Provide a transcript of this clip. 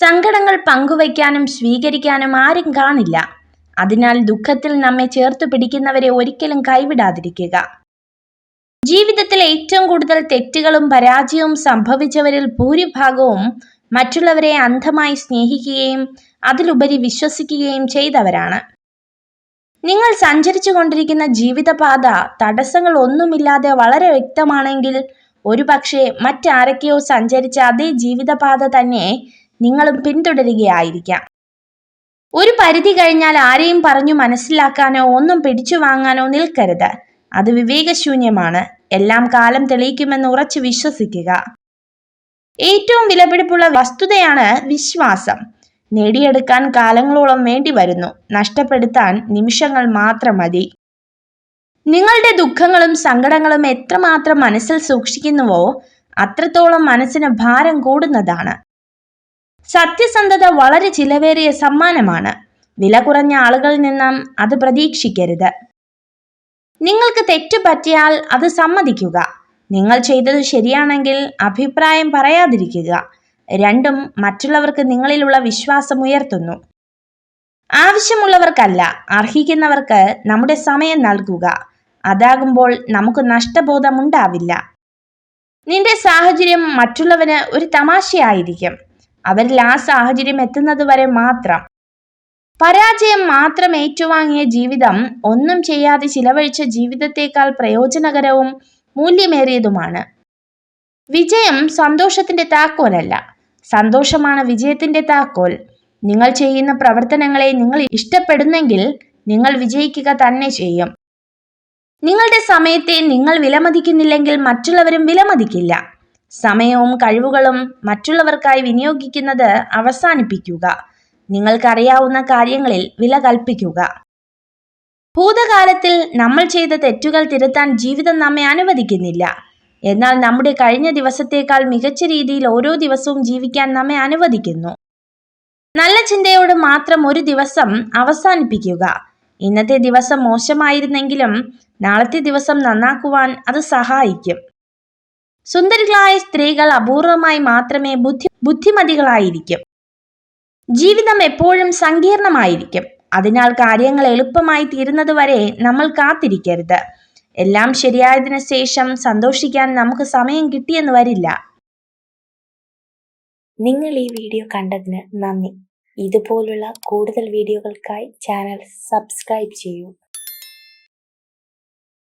സങ്കടങ്ങൾ പങ്കുവയ്ക്കാനും സ്വീകരിക്കാനും ആരും കാണില്ല. അതിനാൽ ദുഃഖത്തിൽ നമ്മെ ചേർത്തു പിടിക്കുന്നവരെ ഒരിക്കലും കൈവിടാതിരിക്കുക. ജീവിതത്തിൽ ഏറ്റവും കൂടുതൽ തെറ്റുകളും പരാജയവും സംഭവിച്ചവരിൽ ഭൂരിഭാഗവും മറ്റുള്ളവരെ അന്ധമായി സ്നേഹിക്കുകയും അതിലുപരി വിശ്വസിക്കുകയും ചെയ്തവരാണ്. നിങ്ങൾ സഞ്ചരിച്ചു കൊണ്ടിരിക്കുന്ന ജീവിതപാത തടസ്സങ്ങൾ ഒന്നുമില്ലാതെ വളരെ വ്യക്തമാണെങ്കിൽ ഒരുപക്ഷെ മറ്റാരൊക്കെയോ സഞ്ചരിച്ച അതേ ജീവിതപാത തന്നെ നിങ്ങളും പിന്തുടരുകയായിരിക്കാം. ഒരു പരിധി കഴിഞ്ഞാൽ ആരെയും പറഞ്ഞു മനസ്സിലാക്കാനോ ഒന്നും പിടിച്ചു വാങ്ങാനോ നിൽക്കരുത്. അത് വിവേകശൂന്യമാണ്. എല്ലാം കാലം തെളിയിക്കുമെന്ന് ഉറച്ചു വിശ്വസിക്കുക. ഏറ്റവും വിലപിടിപ്പുള്ള വസ്തുതയാണ് വിശ്വാസം. നേടിയെടുക്കാൻ കാലങ്ങളോളം വേണ്ടി വരുന്നു, നഷ്ടപ്പെടുത്താൻ നിമിഷങ്ങൾ മാത്രം മതി. നിങ്ങളുടെ ദുഃഖങ്ങളും സങ്കടങ്ങളും എത്രമാത്രം മനസ്സിൽ സൂക്ഷിക്കുന്നുവോ അത്രത്തോളം മനസ്സിന് ഭാരം കൂടുന്നതാണ്. സത്യസന്ധത വളരെ ചിലവേറിയ സമ്മാനമാണ്. വില കുറഞ്ഞ ആളുകളിൽ നിന്നും അത് പ്രതീക്ഷിക്കരുത്. നിങ്ങൾക്ക് തെറ്റു പറ്റിയാൽ അത് സമ്മതിക്കുക. നിങ്ങൾ ചെയ്തത് ശരിയാണെങ്കിൽ അഭിപ്രായം പറയാതിരിക്കുക. രണ്ടും മറ്റുള്ളവർക്ക് നിങ്ങളിലുള്ള വിശ്വാസം ഉയർത്തുന്നു. ആവശ്യമുള്ളവർക്കല്ല, അർഹിക്കുന്നവർക്ക് നമ്മുടെ സമയം നൽകുക. അതാകുമ്പോൾ നമുക്ക് നഷ്ടബോധമുണ്ടാവില്ല. നിന്റെ സാഹചര്യം മറ്റുള്ളവന് ഒരു തമാശയായിരിക്കും. അവരിൽ ആ സാഹചര്യം എത്തുന്നത് വരെ മാത്രം. പരാജയം മാത്രം ഏറ്റുവാങ്ങിയ ജീവിതം ഒന്നും ചെയ്യാതെ ചിലവഴിച്ച ജീവിതത്തേക്കാൾ പ്രയോജനകരവും മൂല്യമേറിയതുമാണ്. വിജയം സന്തോഷത്തിന്റെ താക്കോലല്ല, സന്തോഷമാണ് വിജയത്തിന്റെ താക്കോൽ. നിങ്ങൾ ചെയ്യുന്ന പ്രവർത്തനങ്ങളെ നിങ്ങൾ ഇഷ്ടപ്പെടുന്നെങ്കിൽ നിങ്ങൾ വിജയിക്കുക തന്നെ ചെയ്യും. നിങ്ങളുടെ സമയത്തെ നിങ്ങൾ വിലമതിക്കുന്നില്ലെങ്കിൽ മറ്റുള്ളവരും വിലമതിക്കില്ല. സമയവും കഴിവുകളും മറ്റുള്ളവർക്കായി വിനിയോഗിക്കുന്നത് അവസാനിപ്പിക്കുക. നിങ്ങൾക്കറിയാവുന്ന കാര്യങ്ങളിൽ വില കൽപ്പിക്കുക. ഭൂതകാലത്തിൽ നമ്മൾ ചെയ്ത തെറ്റുകൾ തിരുത്താൻ ജീവിതം നമ്മെ അനുവദിക്കുന്നില്ല. എന്നാൽ നമ്മുടെ കഴിഞ്ഞ ദിവസത്തേക്കാൾ മികച്ച രീതിയിൽ ഓരോ ദിവസവും ജീവിക്കാൻ നമ്മെ അനുവദിക്കുന്നു. നല്ല ചിന്തയോട് മാത്രം ഒരു ദിവസം അവസാനിപ്പിക്കുക. ഇന്നത്തെ ദിവസം മോശമായിരുന്നെങ്കിലും നാളത്തെ ദിവസം നന്നാക്കുവാൻ അത് സഹായിക്കും. സുന്ദരികളായ സ്ത്രീകൾ അപൂർവമായി മാത്രമേ ബുദ്ധിമതികളായിരിക്കും. ജീവിതം എപ്പോഴും സങ്കീർണമായിരിക്കും. അതിനാൽ കാര്യങ്ങൾ എളുപ്പമായി തീരുന്നത് വരെ നമ്മൾ കാത്തിരിക്കരുത്. എല്ലാം ശരിയായതിനു ശേഷം സന്തോഷിക്കാൻ നമുക്ക് സമയം കിട്ടിയെന്ന് വരില്ല. നിങ്ങൾ ഈ വീഡിയോ കണ്ടതിന് നന്ദി. ഇതുപോലുള്ള കൂടുതൽ വീഡിയോകൾക്കായി ചാനൽ സബ്സ്ക്രൈബ് ചെയ്യൂ.